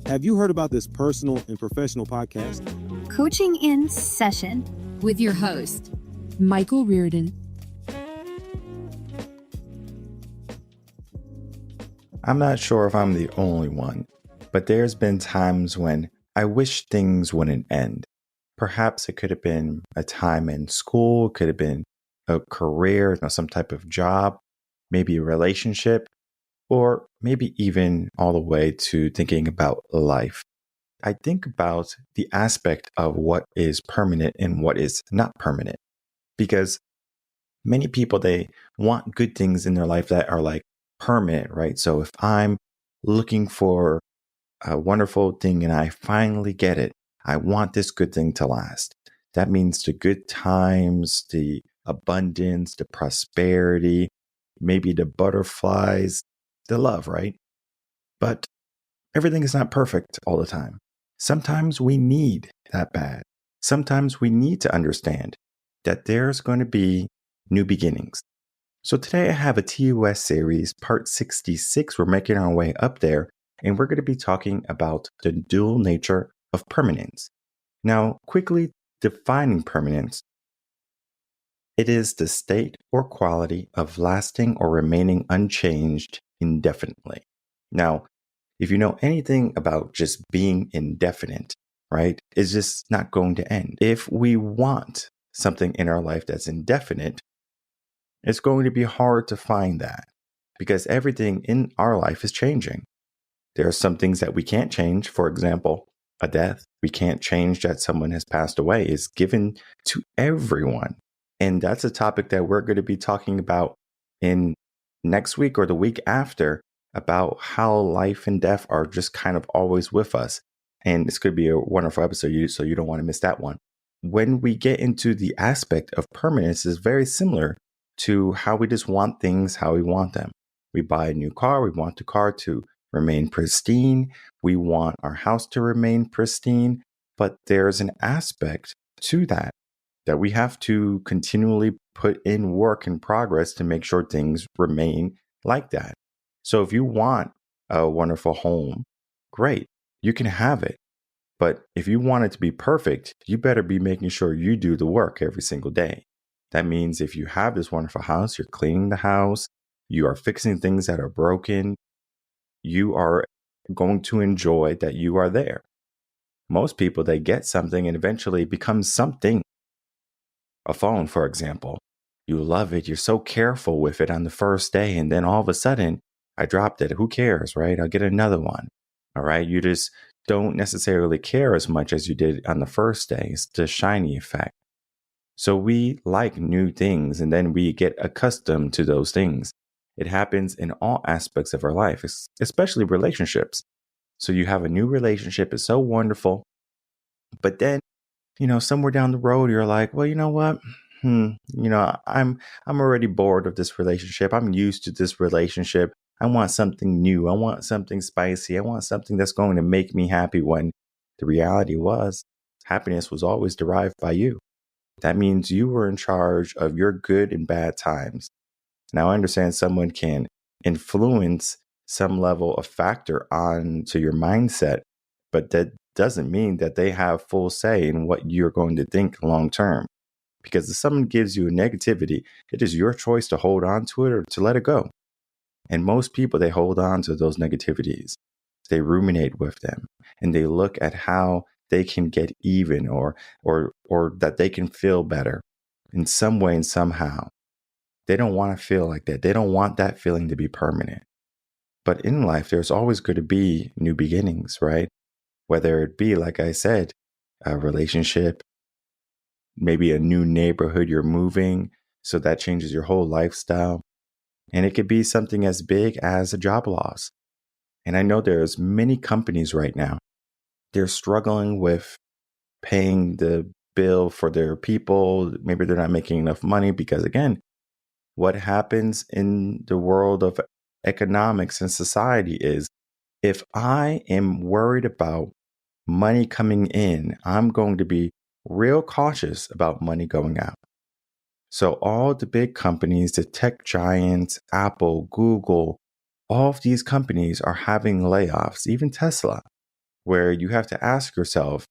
Have you heard about this personal and professional podcast? Coaching in Session with your host, Michael Rearden. I'm not sure if I'm the only one, but there's been times when I wish things wouldn't end. Perhaps it could have been a time in school, it could have been a career, some type of job, maybe a relationship, or maybe even all the way to thinking about life. I think about the aspect of what is permanent and what is not permanent, because many people, they want good things in their life that are like permanent, right? So if I'm looking for a wonderful thing and I finally get it, I want this good thing to last. That means the good times, the abundance, the prosperity, maybe the butterflies, the love, right? But everything is not perfect all the time. Sometimes we need that bad. Sometimes we need to understand that there's going to be new beginnings. So today I have a TUS series, part 66. We're making our way up there, and we're going to be talking about the dual nature of permanence. Now, quickly defining permanence, it is the state or quality of lasting or remaining unchanged indefinitely. Now, if you know anything about just being indefinite, right, it's just not going to end. If we want something in our life that's indefinite, it's going to be hard to find that because everything in our life is changing. There are some things that we can't change. For example, a death. We can't change that someone has passed away. It's given to everyone. And that's a topic that we're going to be talking about in next week or the week after, about how life and death are just kind of always with us. And this could be a wonderful episode, so you don't want to miss that one. When we get into the aspect of permanence, is very similar to how we just want things how we want them. We buy a new car. We want the car to remain pristine. We want our house to remain pristine. But there's an aspect to that we have to continually put in work and progress to make sure things remain like that. So if you want a wonderful home, great, you can have it. But if you want it to be perfect, you better be making sure you do the work every single day. That means if you have this wonderful house, you're cleaning the house, you are fixing things that are broken, you are going to enjoy that you are there. Most people, they get something and eventually it becomes something. A phone, for example. You love it. You're so careful with it on the first day. And then all of a sudden, I dropped it. Who cares, right? I'll get another one. All right. You just don't necessarily care as much as you did on the first day. It's the shiny effect. So we like new things and then we get accustomed to those things. It happens in all aspects of our life, especially relationships. So you have a new relationship. It's so wonderful. But then, somewhere down the road, you're like, well, you know what? I'm already bored of this relationship. I'm used to this relationship. I want something new. I want something spicy. I want something that's going to make me happy, when the reality was happiness was always derived by you. That means you were in charge of your good and bad times. Now, I understand someone can influence some level of factor onto your mindset, but that doesn't mean that they have full say in what you're going to think long term. Because if someone gives you a negativity, it is your choice to hold on to it or to let it go. And most people, they hold on to those negativities. They ruminate with them and they look at how they can get even or that they can feel better in some way and somehow. They don't want to feel like that. They don't want that feeling to be permanent. But in life, there's always going to be new beginnings, right? Whether it be, like I said, a relationship, maybe a new neighborhood you're moving, so that changes your whole lifestyle. And it could be something as big as a job loss. And I know there's many companies right now, they're struggling with paying the bill for their people. Maybe they're not making enough money because, again, what happens in the world of economics and society is, if I am worried about money coming in, I'm going to be real cautious about money going out. So all the big companies, the tech giants, Apple, Google, all of these companies are having layoffs, even Tesla. where you have to ask yourself,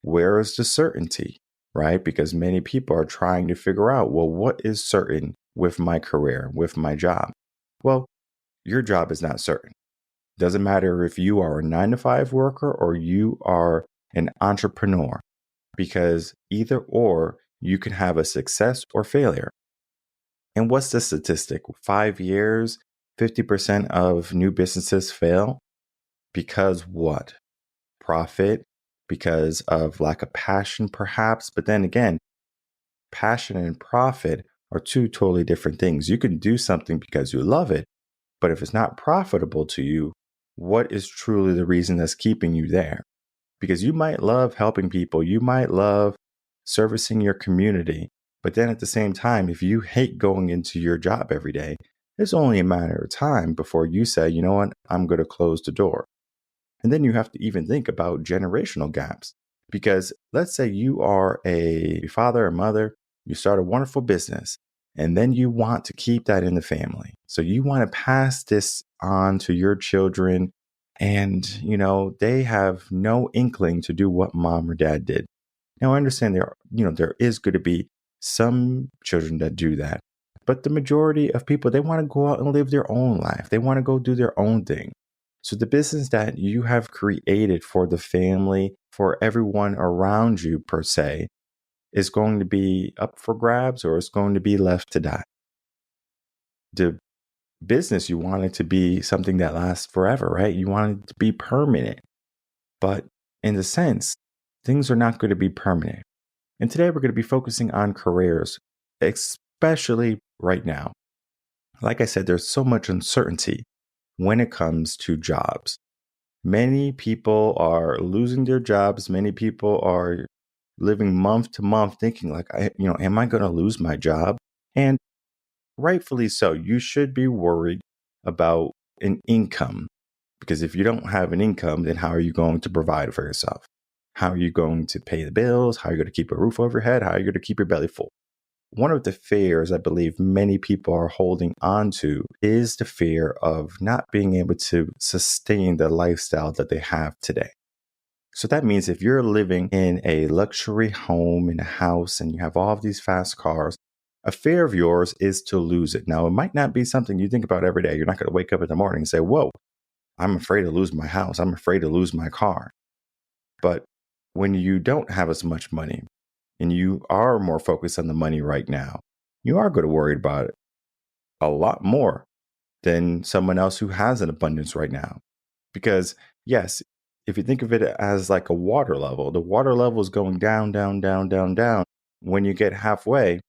where is the certainty, right? Because many people are trying to figure out, well, what is certain with my career, with my job? Well, your job is not certain. Doesn't matter if you are a 9-to-5 worker or you are an entrepreneur, because either or you can have a success or failure. And what's the statistic? 5 years, 50% of new businesses fail. Because what? Profit, because of lack of passion, perhaps. But then again, passion and profit are two totally different things. You can do something because you love it, but if it's not profitable to you, what is truly the reason that's keeping you there? Because you might love helping people, you might love servicing your community, but then at the same time, if you hate going into your job every day, it's only a matter of time before you say, you know what, I'm going to close the door. And then you have to even think about generational gaps. Because let's say you are a father or mother, you start a wonderful business, and then you want to keep that in the family. So you want to pass this on to your children, and they have no inkling to do what mom or dad did. Now I understand there is going to be some children that do that, but the majority of people, they want to go out and live their own life. They want to go do their own thing. So the business that you have created for the family, for everyone around you per se, is going to be up for grabs, or it's going to be left to die. The business, you want it to be something that lasts forever, right? You want it to be permanent. But in a sense, things are not going to be permanent. And today we're going to be focusing on careers, especially right now. Like I said, there's so much uncertainty when it comes to jobs. Many people are losing their jobs. Many people are living month to month thinking like, am I going to lose my job? And rightfully so. You should be worried about an income, because if you don't have an income, then how are you going to provide for yourself? How are you going to pay the bills? How are you going to keep a roof over your head? How are you going to keep your belly full? One of the fears I believe many people are holding on to is the fear of not being able to sustain the lifestyle that they have today. So that means if you're living in a luxury home, in a house, and you have all of these fast cars, a fear of yours is to lose it. Now, it might not be something you think about every day. You're not going to wake up in the morning and say, whoa, I'm afraid to lose my house. I'm afraid to lose my car. But when you don't have as much money, and you are more focused on the money right now, you are going to worry about it a lot more than someone else who has an abundance right now. Because yes, if you think of it as like a water level, the water level is going down, down, down, down, down. When you get halfway,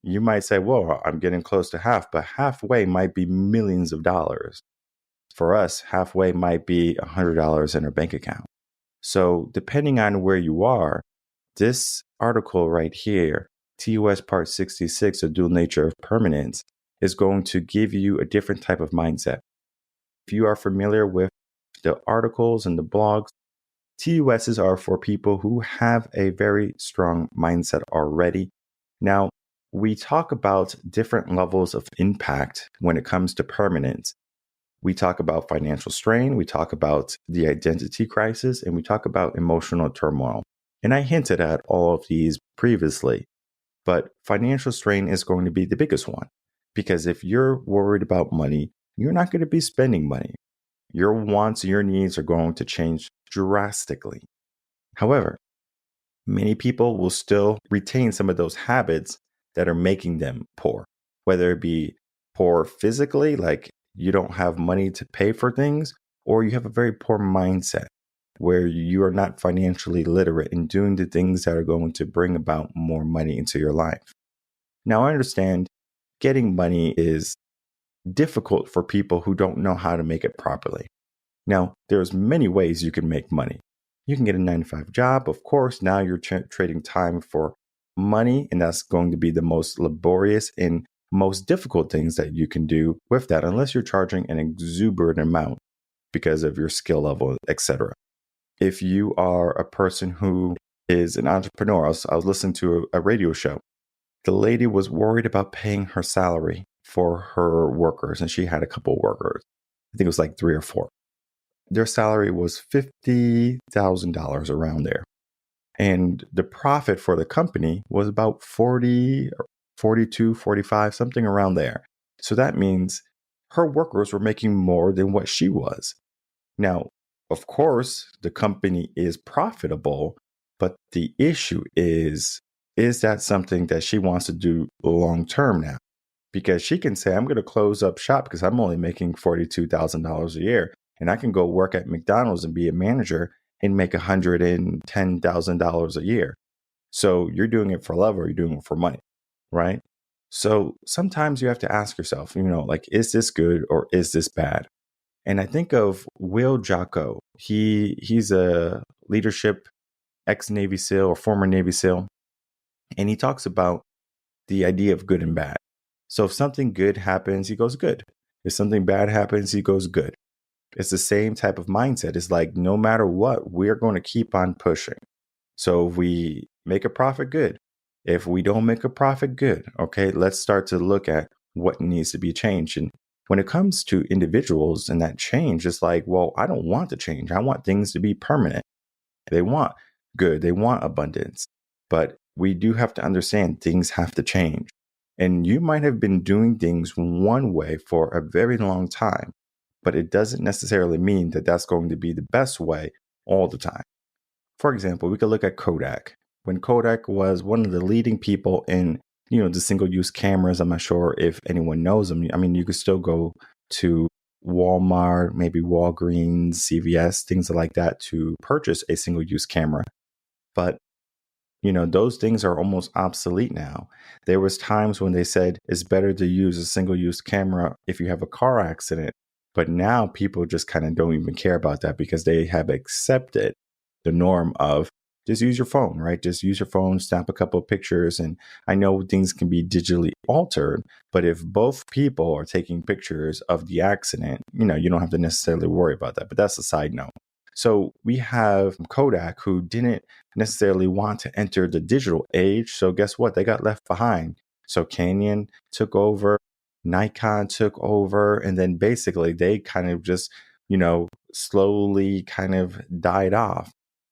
you might say, whoa, I'm getting close to half, but halfway might be millions of dollars. For us, halfway might be $100 in our bank account. So depending on where you are, this article right here, TUS Part 66, The Dual Nature of Permanence, is going to give you a different type of mindset. If you are familiar with the articles and the blogs, TUSs are for people who have a very strong mindset already. Now, we talk about different levels of impact when it comes to permanence. We talk about financial strain, we talk about the identity crisis, and we talk about emotional turmoil. And I hinted at all of these previously, but financial strain is going to be the biggest one, because if you're worried about money, you're not going to be spending money. Your wants, your needs are going to change drastically. However, many people will still retain some of those habits that are making them poor, whether it be poor physically, like you don't have money to pay for things, or you have a very poor mindset where you are not financially literate in doing the things that are going to bring about more money into your life. Now, I understand getting money is difficult for people who don't know how to make it properly. Now, there's many ways you can make money. You can get a 9-to-5 job. Of course, now you're trading time for money, and that's going to be the most laborious and most difficult things that you can do with that, unless you're charging an exuberant amount because of your skill level, etc. If you are a person who is an entrepreneur, I was listening to a radio show. The lady was worried about paying her salary for her workers, and she had a couple of workers. I think it was like 3 or 4. their salary was $50,000 around there. And the profit for the company was about 40, 42, 45, something around there. So that means her workers were making more than what she was. Now, of course, the company is profitable, but the issue is that something that she wants to do long term now? Because she can say, I'm going to close up shop because I'm only making $42,000 a year, and I can go work at McDonald's and be a manager and make $110,000 a year. So you're doing it for love or you're doing it for money, right? So sometimes you have to ask yourself, like, is this good or is this bad? And I think of Will Jocko. He's a leadership ex-Navy SEAL or former Navy SEAL. And he talks about the idea of good and bad. So if something good happens, he goes good. If something bad happens, he goes good. It's the same type of mindset. It's like, no matter what, we're going to keep on pushing. So if we make a profit, good. If we don't make a profit, good. Okay, let's start to look at what needs to be changed. And when it comes to individuals and that change, it's like, well, I don't want to change. I want things to be permanent. They want good. They want abundance. But we do have to understand things have to change. And you might have been doing things one way for a very long time, but it doesn't necessarily mean that that's going to be the best way all the time. For example, we could look at Kodak. When Kodak was one of the leading people in, the single-use cameras, I'm not sure if anyone knows them. I mean, you could still go to Walmart, maybe Walgreens, CVS, things like that to purchase a single-use camera. But those things are almost obsolete now. There was times when they said it's better to use a single-use camera if you have a car accident. But now people just kind of don't even care about that because they have accepted the norm of just use your phone, right? Just use your phone, snap a couple of pictures. And I know things can be digitally altered, but if both people are taking pictures of the accident, you don't have to necessarily worry about that. But that's a side note. So we have Kodak, who didn't necessarily want to enter the digital age. So guess what? They got left behind. So Canon took over, Nikon took over, and then basically they kind of just, slowly kind of died off.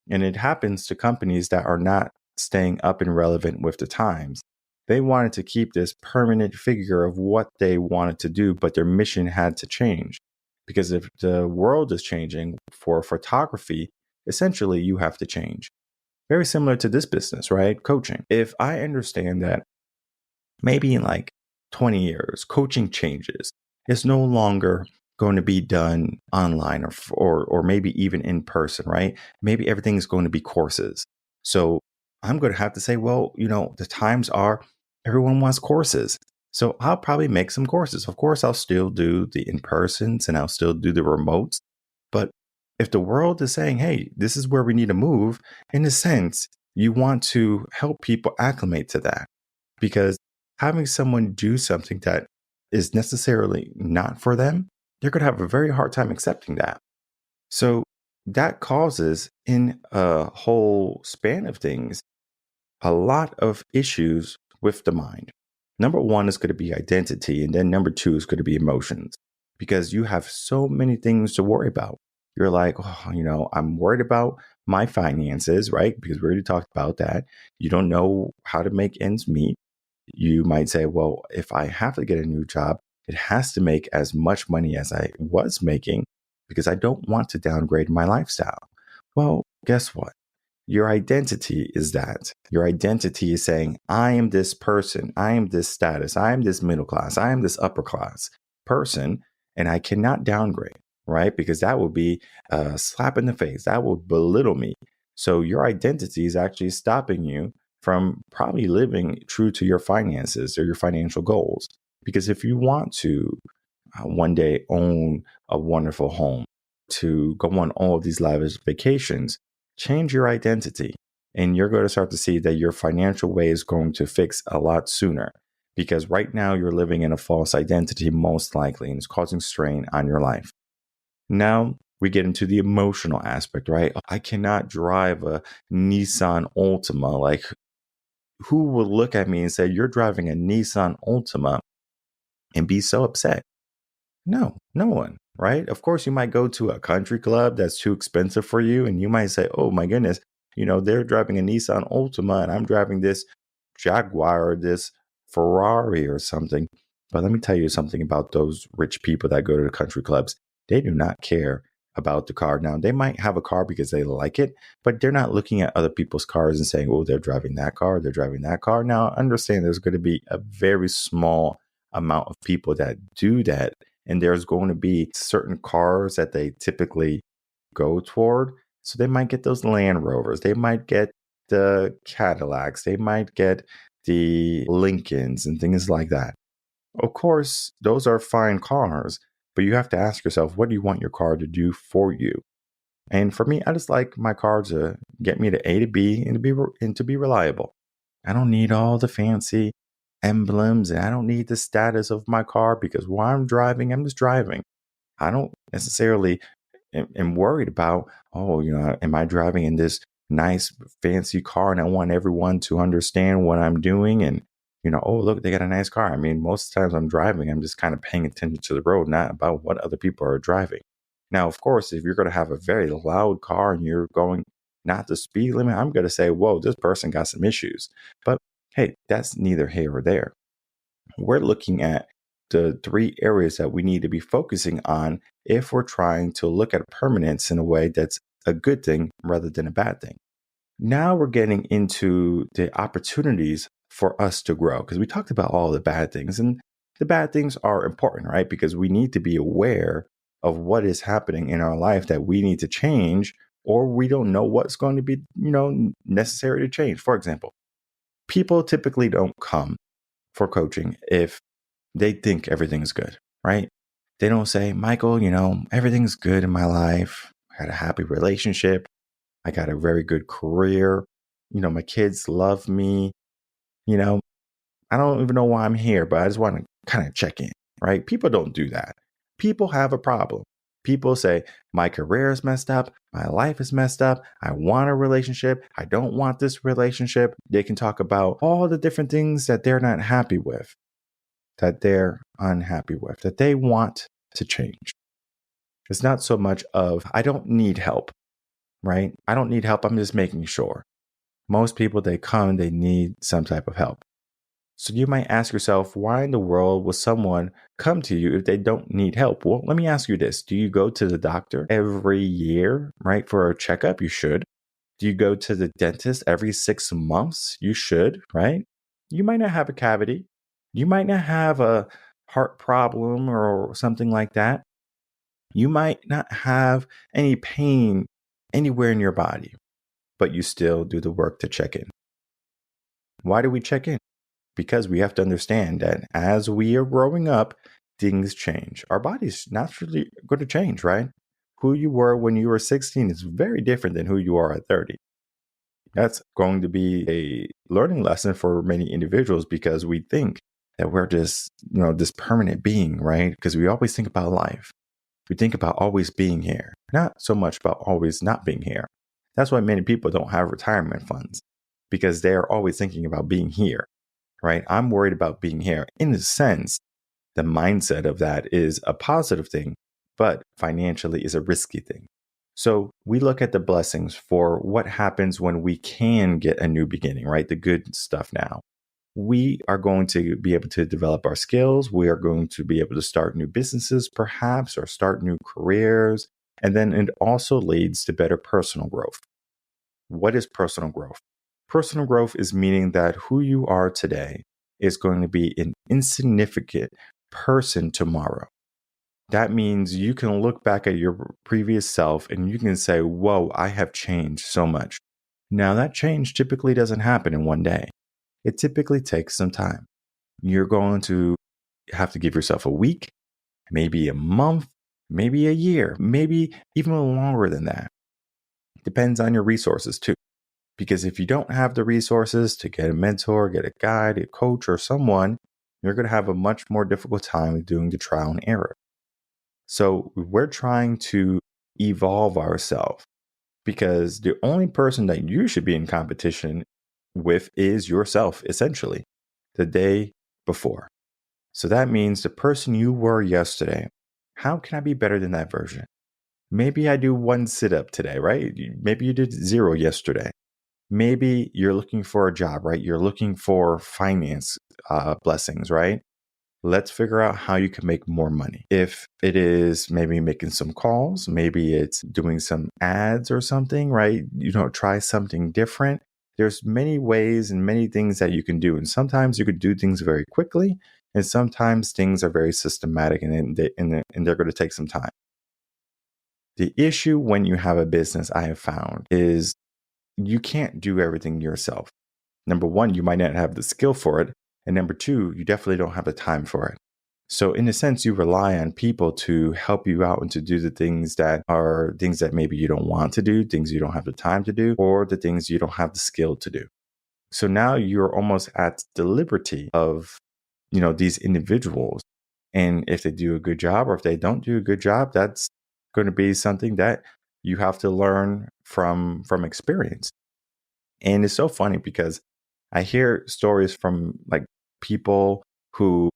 And it happens to companies that are not staying up and relevant with the times. They wanted to keep this permanent figure of what they wanted to do, but their mission had to change. Because if the world is changing for photography, essentially you have to change. Very similar to this business, right? Coaching. If I understand that maybe in like 20 years, coaching changes, it's no longer going to be done online or maybe even in person, right? Maybe everything's going to be courses. So I'm going to have to say, well, the times are everyone wants courses. So I'll probably make some courses. Of course, I'll still do the in-persons and I'll still do the remotes. But if the world is saying, hey, this is where we need to move, in a sense, you want to help people acclimate to that. Because having someone do something that is necessarily not for them, they're going to have a very hard time accepting that. So that causes, in a whole span of things, a lot of issues with the mind. Number one is going to be identity, and then number two is going to be emotions, because you have so many things to worry about. You're like, I'm worried about my finances, right? Because we already talked about that. You don't know how to make ends meet. You might say, well, if I have to get a new job, it has to make as much money as I was making because I don't want to downgrade my lifestyle. Well, guess what? Your identity is that. Your identity is saying, I am this person, I am this status, I am this middle class, I am this upper class person, and I cannot downgrade, right? Because that would be a slap in the face. That will belittle me. So your identity is actually stopping you from probably living true to your finances or your financial goals. Because if you want to one day own a wonderful home, to go on all of these lavish vacations, change your identity. And you're going to start to see that your financial way is going to fix a lot sooner. Because right now you're living in a false identity, most likely, and it's causing strain on your life. Now we get into the emotional aspect, right? I cannot drive a Nissan Altima. Like, who will look at me and say, you're driving a Nissan Altima and be so upset? No one. right? Of course, you might go to a country club that's too expensive for you, and you might say, oh my goodness, they're driving a Nissan Altima and I'm driving this Jaguar or this Ferrari or something. But let me tell you something about those rich people that go to the country clubs. They do not care about the car. Now, they might have a car because they like it, but they're not looking at other people's cars and saying, oh, they're driving that car, they're driving that car. Now, understand there's going to be a very small amount of people that do that. And there's going to be certain cars that they typically go toward. So they might get those Land Rovers. They might get the Cadillacs. They might get the Lincolns and things like that. Of course, those are fine cars, but you have to ask yourself, what do you want your car to do for you? And for me, I just like my car to get me to A to B and to be reliable. I don't need all the fancy emblems and I don't need the status of my car because while I'm driving, I'm just driving. I don't necessarily am worried about, am I driving in this nice fancy car and I want everyone to understand what I'm doing and, oh, look, they got a nice car. I mean, most times I'm driving, I'm just kind of paying attention to the road, not about what other people are driving. Now, of course, if you're going to have a very loud car and you're going not the speed limit, I'm going to say, whoa, this person got some issues. But hey, that's neither here or there. We're looking at the 3 areas that we need to be focusing on if we're trying to look at permanence in a way that's a good thing rather than a bad thing. Now we're getting into the opportunities for us to grow because we talked about all the bad things and the bad things are important, right? Because we need to be aware of what is happening in our life that we need to change or we don't know what's going to be, necessary to change. For example, people typically don't come for coaching if they think everything is good, right? They don't say, Michael, everything's good in my life. I had a happy relationship. I got a very good career. My kids love me. I don't even know why I'm here, but I just want to kind of check in, right? People don't do that. People have a problem. People say, my career is messed up. My life is messed up. I want a relationship. I don't want this relationship. They can talk about all the different things that they're not happy with, that they're unhappy with, that they want to change. It's not so much of, I don't need help, right? I don't need help. I'm just making sure. Most people, they come, they need some type of help. So you might ask yourself, why in the world would someone come to you if they don't need help? Well, let me ask you this. Do you go to the doctor every year, right, for a checkup? You should. Do you go to the dentist every 6 months? You should, right? You might not have a cavity. You might not have a heart problem or something like that. You might not have any pain anywhere in your body, but you still do the work to check in. Why do we check in? Because we have to understand that as we are growing up, things change. Our body's naturally going to change, right? Who you were when you were 16 is very different than who you are at 30. That's going to be a learning lesson for many individuals because we think that we're just, this permanent being, right? Because we always think about life. We think about always being here, not so much about always not being here. That's why many people don't have retirement funds because they're always thinking about being here. Right? I'm worried about being here. In a sense, the mindset of that is a positive thing, but financially is a risky thing. So we look at the blessings for what happens when we can get a new beginning, right? The good stuff now. We are going to be able to develop our skills. We are going to be able to start new businesses, perhaps, or start new careers. And then it also leads to better personal growth. What is personal growth? Personal growth is meaning that who you are today is going to be an insignificant person tomorrow. That means you can look back at your previous self and you can say, whoa, I have changed so much. Now, that change typically doesn't happen in one day. It typically takes some time. You're going to have to give yourself a week, maybe a month, maybe a year, maybe even longer than that. Depends on your resources too. Because if you don't have the resources to get a mentor, get a guide, a coach, or someone, you're going to have a much more difficult time doing the trial and error. So we're trying to evolve ourselves because the only person that you should be in competition with is yourself, essentially, the day before. So that means the person you were yesterday How can I be better than that version? Maybe I do one sit up today, right? Maybe you did 0 yesterday. Maybe you're looking for a job, right? You're looking for finance blessings, right? Let's figure out how you can make more money. If it is maybe making some calls, maybe it's doing some ads or something, right? Try something different. There's many ways and many things that you can do. And sometimes you could do things very quickly. And sometimes things are very systematic and they're going to take some time. The issue when you have a business, I have found, is you can't do everything yourself. Number one, you might not have the skill for it. And number two, you definitely don't have the time for it. So in a sense, you rely on people to help you out and to do the things that are things that maybe you don't want to do, things you don't have the time to do, or the things you don't have the skill to do. So now you're almost at the liberty of, these individuals. And if they do a good job or if they don't do a good job, that's going to be something that you have to learn from experience. And it's so funny because I hear stories from like people who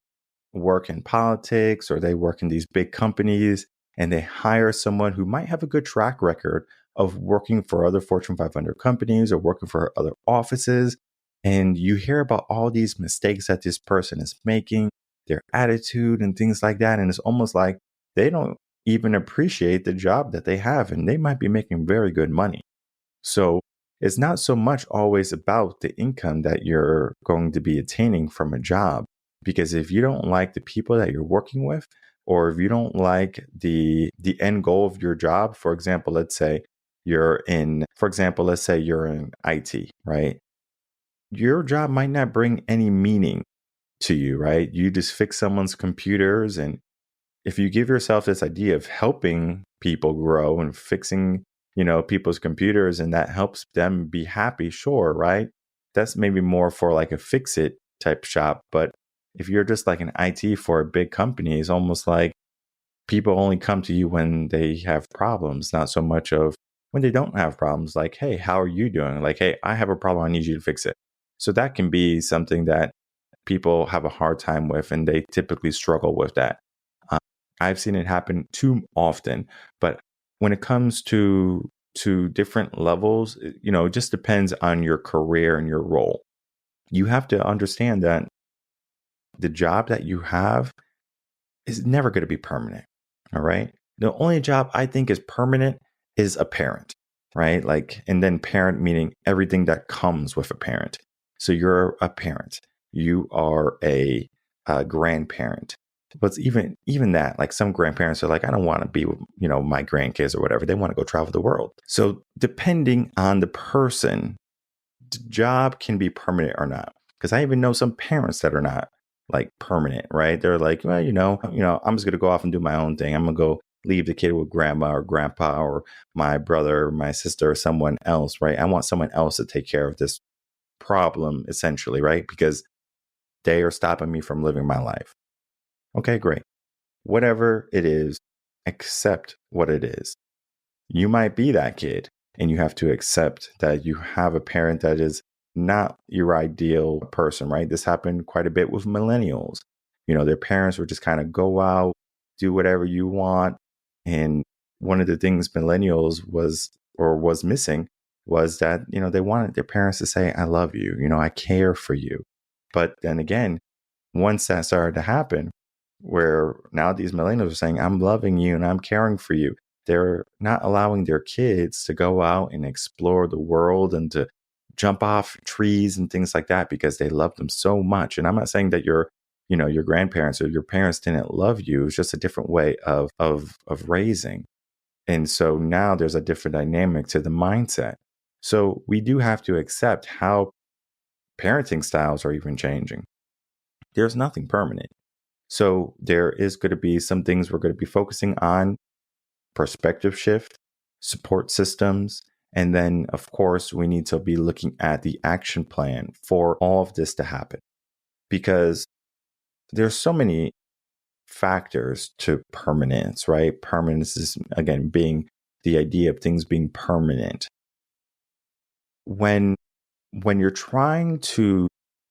work in politics or they work in these big companies and they hire someone who might have a good track record of working for other Fortune 500 companies or working for other offices. And you hear about all these mistakes that this person is making, their attitude and things like that. And it's almost like they don't even appreciate the job that they have and they might be making very good money. So it's not so much always about the income that you're going to be attaining from a job. Because if you don't like the people that you're working with, or if you don't like the end goal of your job, for example, let's say you're in IT, right? Your job might not bring any meaning to you, right? You just fix someone's computers. And if you give yourself this idea of helping people grow and fixing, people's computers and that helps them be happy, sure, right? That's maybe more for like a fix it type shop. But if you're just like an IT for a big company, it's almost like people only come to you when they have problems, not so much of when they don't have problems. Like, hey, how are you doing? Like, hey, I have a problem. I need you to fix it. So that can be something that people have a hard time with, and they typically struggle with that. I've seen it happen too often, but when it comes to different levels, it just depends on your career and your role. You have to understand that the job that you have is never going to be permanent. All right. The only job I think is permanent is a parent, right? Like, and then parent meaning everything that comes with a parent. So you're a parent, you are a grandparent. But even that, like some grandparents are like, I don't want to be with, my grandkids or whatever. They want to go travel the world. So depending on the person, the job can be permanent or not. Because I even know some parents that are not like permanent, right? They're like, well, I'm just going to go off and do my own thing. I'm going to go leave the kid with grandma or grandpa or my brother or my sister or someone else, right? I want someone else to take care of this problem essentially, right? Because they are stopping me from living my life. Okay, great. Whatever it is, accept what it is. You might be that kid and you have to accept that you have a parent that is not your ideal person, right? This happened quite a bit with millennials. Their parents would just kind of go out, do whatever you want. And one of the things millennials was missing was that, they wanted their parents to say, I love you, I care for you. But then again, once that started to happen, where now these millennials are saying, I'm loving you and I'm caring for you, they're not allowing their kids to go out and explore the world and to jump off trees and things like that because they love them so much. And I'm not saying that your grandparents or your parents didn't love you. It's just a different way of raising. And so now there's a different dynamic to the mindset. So we do have to accept how parenting styles are even changing. There's nothing permanent. So there is going to be some things we're going to be focusing on: perspective shift, support systems, and then, of course, we need to be looking at the action plan for all of this to happen. Because there's so many factors to permanence, right? Permanence is, again, being the idea of things being permanent. When you're trying to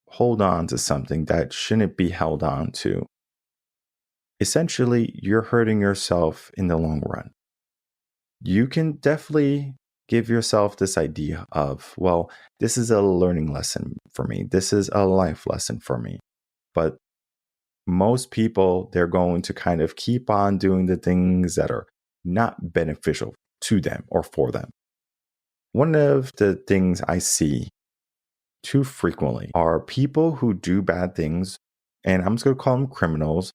hold on to something that shouldn't be held on to, essentially you're hurting yourself in the long run. You can definitely give yourself this idea of, well, this is a learning lesson for me. This is a life lesson for me. But most people, they're going to kind of keep on doing the things that are not beneficial to them or for them. One of the things I see too frequently are people who do bad things, and I'm just going to call them criminals.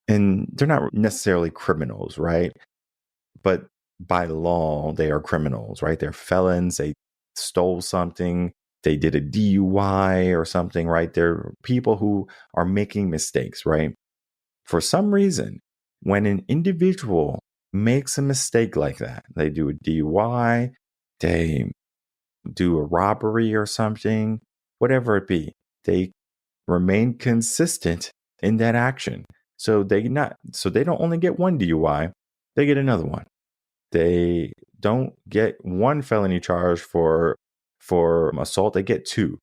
And they're not necessarily criminals, right? But by law, they are criminals, right? They're felons. They stole something. They did a DUI or something, right? They're people who are making mistakes, right? For some reason, when an individual makes a mistake like that, they do a DUI, they do a robbery or something, whatever it be, they remain consistent in that action. So they don't only get one DUI, they get another one. They don't get one felony charge for assault, they get two,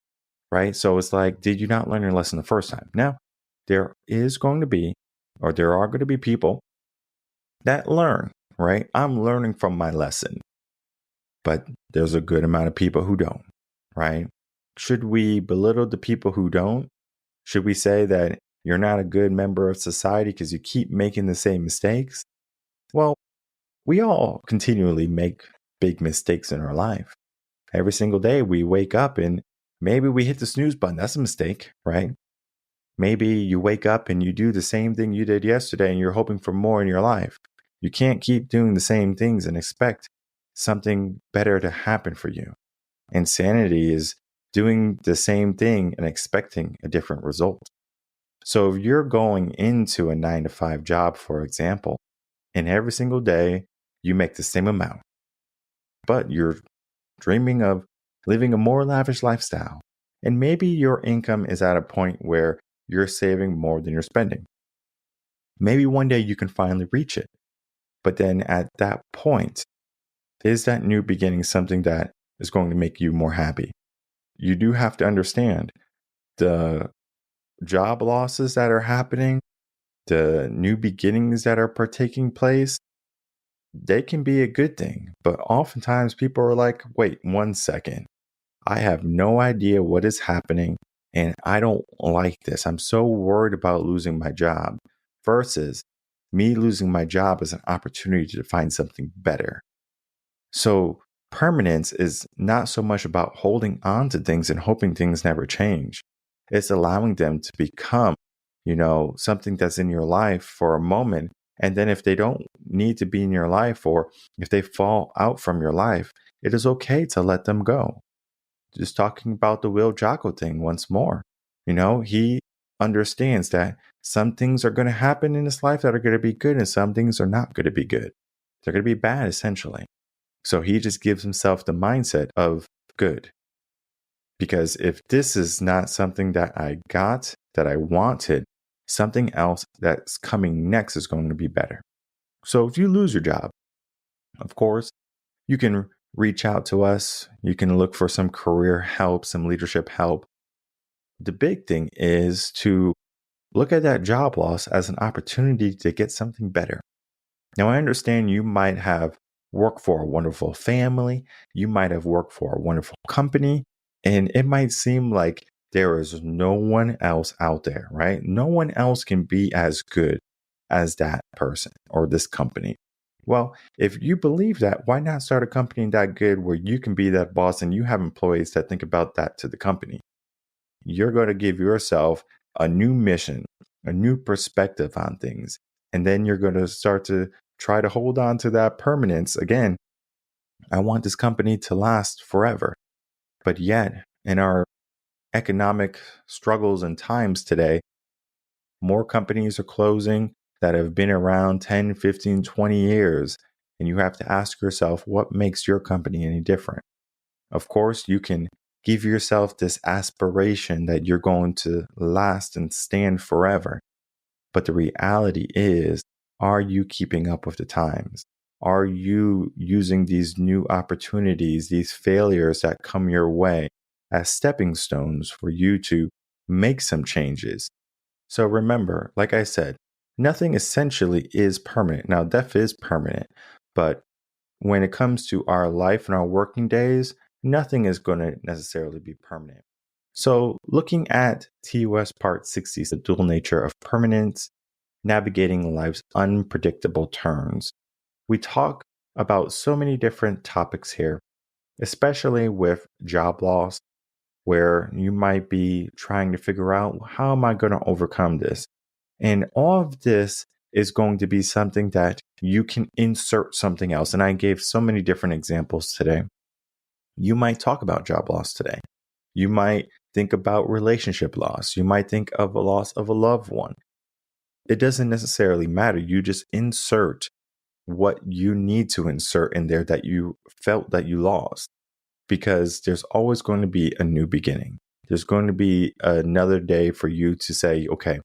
right? So it's like, did you not learn your lesson the first time? Now, there are going to be people that learn, right? I'm learning from my lesson. But there's a good amount of people who don't, right? Should we belittle the people who don't? Should we say that you're not a good member of society because you keep making the same mistakes? Well, we all continually make big mistakes in our life. Every single day we wake up and maybe we hit the snooze button. That's a mistake, right? Maybe you wake up and you do the same thing you did yesterday and you're hoping for more in your life. You can't keep doing the same things and expect something better to happen for you. Insanity is doing the same thing and expecting a different result. So if you're going into a 9-to-5 job, for example, and every single day you make the same amount, but you're dreaming of living a more lavish lifestyle, and maybe your income is at a point where you're saving more than you're spending. Maybe one day you can finally reach it. But then at that point, is that new beginning something that is going to make you more happy? You do have to understand the job losses that are happening, the new beginnings that are taking place. They can be a good thing. But oftentimes people are like, wait 1 second. I have no idea what is happening and I don't like this. I'm so worried about losing my job versus me losing my job as an opportunity to find something better. So permanence is not so much about holding on to things and hoping things never change. It's allowing them to become, something that's in your life for a moment. And then if they don't need to be in your life or if they fall out from your life, it is okay to let them go. Just talking about the Will Jocko thing once more. He understands that some things are going to happen in his life that are going to be good and some things are not going to be good. They're going to be bad, essentially. So he just gives himself the mindset of good. Because if this is not something that I got, that I wanted, something else that's coming next is going to be better. So if you lose your job, of course, you can reach out to us. You can look for some career help, some leadership help. The big thing is to look at that job loss as an opportunity to get something better. Now, I understand you might have worked for a wonderful family. You might have worked for a wonderful company. And it might seem like there is no one else out there, right? No one else can be as good as that person or this company. Well, if you believe that, why not start a company that good where you can be that boss and you have employees that think about that to the company? You're going to give yourself a new mission, a new perspective on things. And then you're going to start to try to hold on to that permanence. Again, I want this company to last forever. But yet, in our economic struggles and times today, more companies are closing that have been around 10, 15, 20 years. And you have to ask yourself, what makes your company any different? Of course, you can give yourself this aspiration that you're going to last and stand forever. But the reality is, are you keeping up with the times? Are you using these new opportunities, these failures that come your way as stepping stones for you to make some changes? So remember, like I said, nothing essentially is permanent. Now, death is permanent, but when it comes to our life and our working days, nothing is going to necessarily be permanent. So, looking at TUS Part 60, the dual nature of permanence, navigating life's unpredictable turns, we talk about so many different topics here, especially with job loss, where you might be trying to figure out, how am I going to overcome this? And all of this is going to be something that you can insert something else. And I gave so many different examples today. You might talk about job loss today. You might think about relationship loss. You might think of a loss of a loved one. It doesn't necessarily matter. You just insert what you need to insert in there that you felt that you lost, because there's always going to be a new beginning. There's going to be another day for you to say, okay,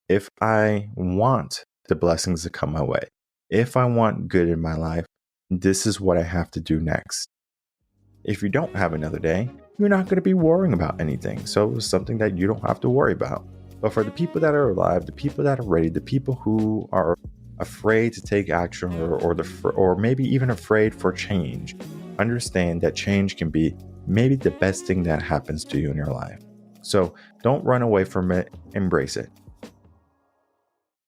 if I want the blessings to come my way, if I want good in my life, this is what I have to do next. If you don't have another day, you're not going to be worrying about anything. So it's something that you don't have to worry about. But for the people that are alive, the people that are ready, the people who are afraid to take action or maybe even afraid for change, understand that change can be maybe the best thing that happens to you in your life. So don't run away from it, embrace it.